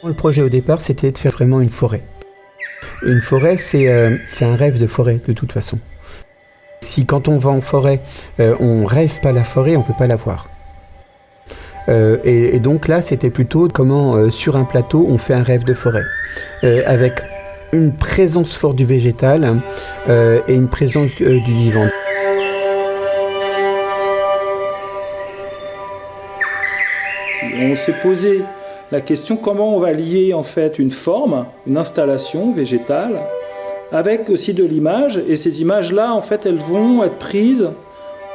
Le projet au départ, c'était de faire vraiment une forêt. Une forêt, c'est un rêve de forêt, de toute façon. Si quand on va en forêt, on rêve pas la forêt, on peut pas la voir. Et donc là, c'était plutôt comment, sur un plateau, on fait un rêve de forêt. Avec une présence forte du végétal et une présence du vivant. On s'est posé la question comment on va lier en fait une forme, une installation végétale, avec aussi de l'image. Et ces images-là, en fait, elles vont être prises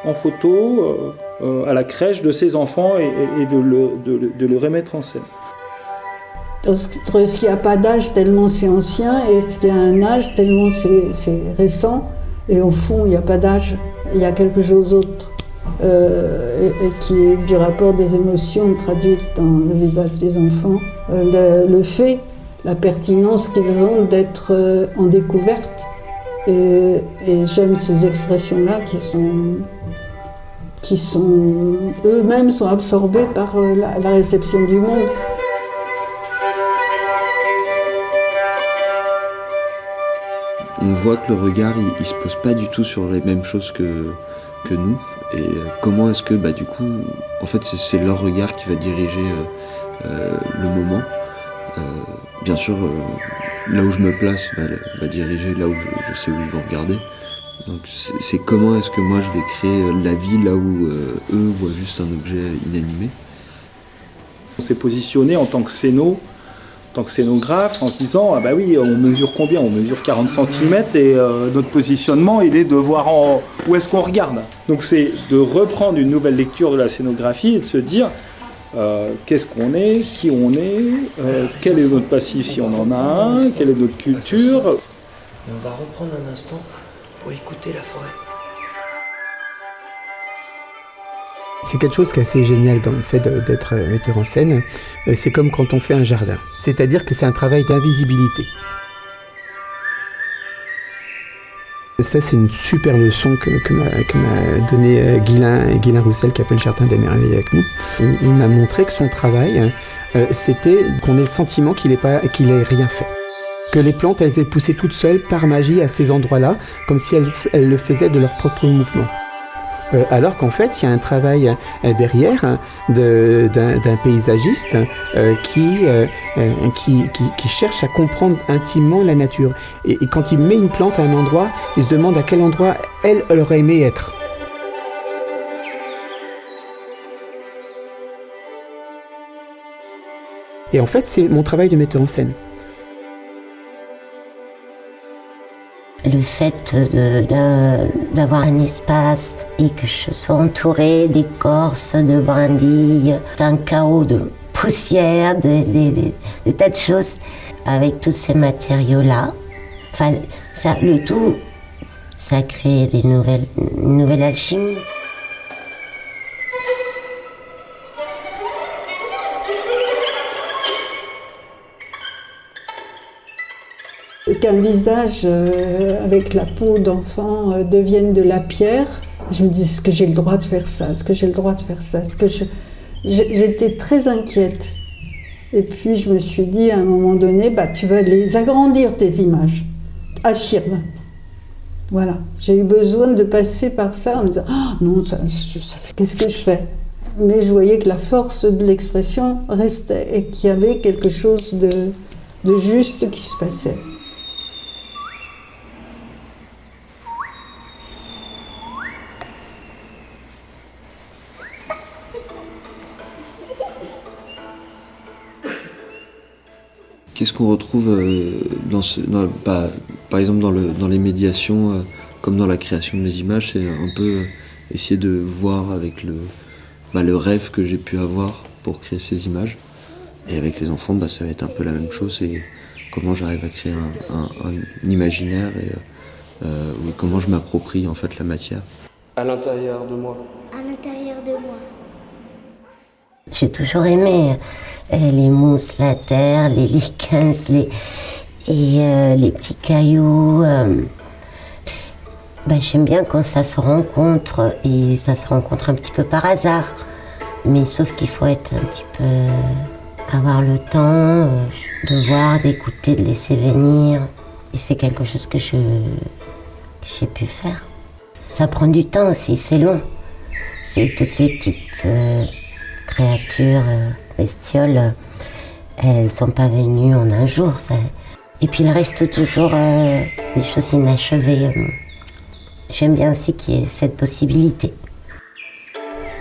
en photo à la crèche de ces enfants et de le remettre en scène. Entre ce qui n'a pas d'âge tellement c'est ancien et ce qui a un âge tellement c'est récent. Et au fond, il n'y a pas d'âge, il y a quelque chose d'autre. Et qui est du rapport des émotions traduites dans le visage des enfants. Le fait, la pertinence qu'ils ont d'être en découverte. Et j'aime ces expressions-là qui sont eux-mêmes sont absorbés par la réception du monde. On voit que le regard, il se pose pas du tout sur les mêmes choses que nous. Et comment est-ce que, du coup, en fait, c'est leur regard qui va diriger le moment. Bien sûr, là où je me place va diriger là où je sais où ils vont regarder. Donc c'est comment est-ce que moi je vais créer la vie là où eux voient juste un objet inanimé. On s'est positionné en tant que scénographe en se disant ah bah oui, on mesure combien? On mesure 40 cm et notre positionnement il est de voir où est-ce qu'on regarde. Donc c'est de reprendre une nouvelle lecture de la scénographie et de se dire qu'est-ce qu'on est, qui on est, quel est notre passif si on en a un, quelle est notre culture. Et on va reprendre un instant pour écouter la forêt. C'est quelque chose qui est assez génial dans le fait d'être metteur en scène. C'est comme quand on fait un jardin. C'est-à-dire que c'est un travail d'invisibilité. Ça, c'est une super leçon que m'a donné Guylain Roussel, qui a fait le Jardin des Merveilles avec nous. Il m'a montré que son travail, c'était qu'on ait le sentiment qu'il ait rien fait. Que les plantes, elles aient poussé toutes seules par magie à ces endroits-là, comme si elles le faisaient de leur propre mouvement. Alors qu'en fait, il y a un travail derrière d'un paysagiste qui cherche à comprendre intimement la nature. Et quand il met une plante à un endroit, il se demande à quel endroit elle aurait aimé être. Et en fait, c'est mon travail de metteur en scène. Le fait d'avoir un espace et que je sois entourée d'écorces, de brindilles, d'un chaos de poussière, des tas de choses, avec tous ces matériaux-là, enfin, le tout, ça crée une nouvelle alchimie. Qu'un visage avec la peau d'enfant devienne de la pierre, je me dis, est-ce que j'ai le droit de faire ça? Est-ce que j'ai le droit de faire ça? J'étais très inquiète. Et puis je me suis dit à un moment donné, tu vas les agrandir tes images. Affirme. Voilà. J'ai eu besoin de passer par ça en me disant, non, ça fait, qu'est-ce que je fais? Mais je voyais que la force de l'expression restait et qu'il y avait quelque chose de juste qui se passait. Qu'est-ce qu'on retrouve par exemple dans les médiations, comme dans la création de mes images, c'est un peu essayer de voir avec le rêve que j'ai pu avoir pour créer ces images. Et avec les enfants, ça va être un peu la même chose. Et comment j'arrive à créer un imaginaire et comment je m'approprie en fait la matière. À l'intérieur de moi. À l'intérieur de moi. J'ai toujours aimé les mousses, la terre, les lichens, les petits cailloux. J'aime bien quand ça se rencontre, et ça se rencontre un petit peu par hasard. Mais sauf qu'il faut être un petit peu avoir le temps de voir, d'écouter, de laisser venir. Et c'est quelque chose que j'ai pu faire. Ça prend du temps aussi, c'est long. C'est toutes ces petites créatures, bestioles, elles sont pas venues en un jour. Et puis il reste toujours des choses inachevées. J'aime bien aussi qu'il y ait cette possibilité.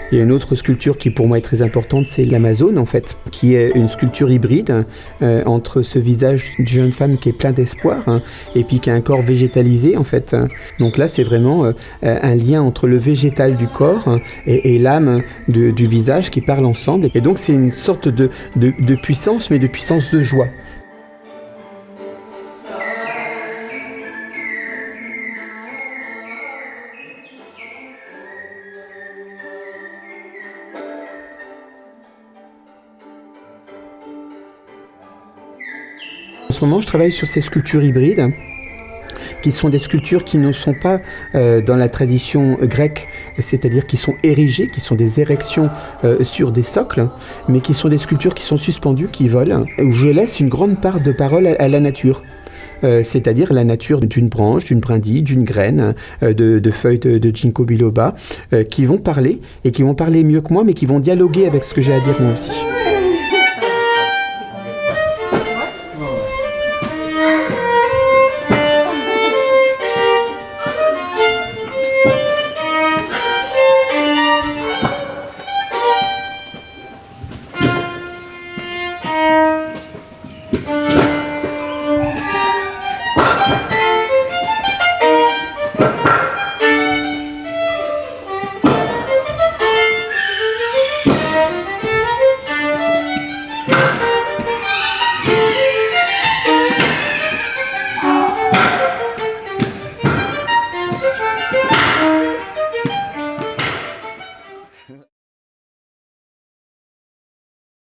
Il y a une autre sculpture qui pour moi est très importante, c'est l'Amazone en fait, qui est une sculpture hybride entre ce visage d'une jeune femme qui est plein d'espoir et puis qui a un corps végétalisé en fait. Donc là c'est vraiment un lien entre le végétal du corps et l'âme du visage qui parlent ensemble. Et donc c'est une sorte de puissance, mais de puissance de joie. En ce moment, je travaille sur ces sculptures hybrides, qui sont des sculptures qui ne sont pas dans la tradition grecque, c'est-à-dire qui sont érigées, qui sont des érections sur des socles, mais qui sont des sculptures qui sont suspendues, qui volent, où je laisse une grande part de parole à la nature. C'est-à-dire la nature d'une branche, d'une brindille, d'une graine, de feuilles de ginkgo biloba, qui vont parler, et qui vont parler mieux que moi, mais qui vont dialoguer avec ce que j'ai à dire moi aussi.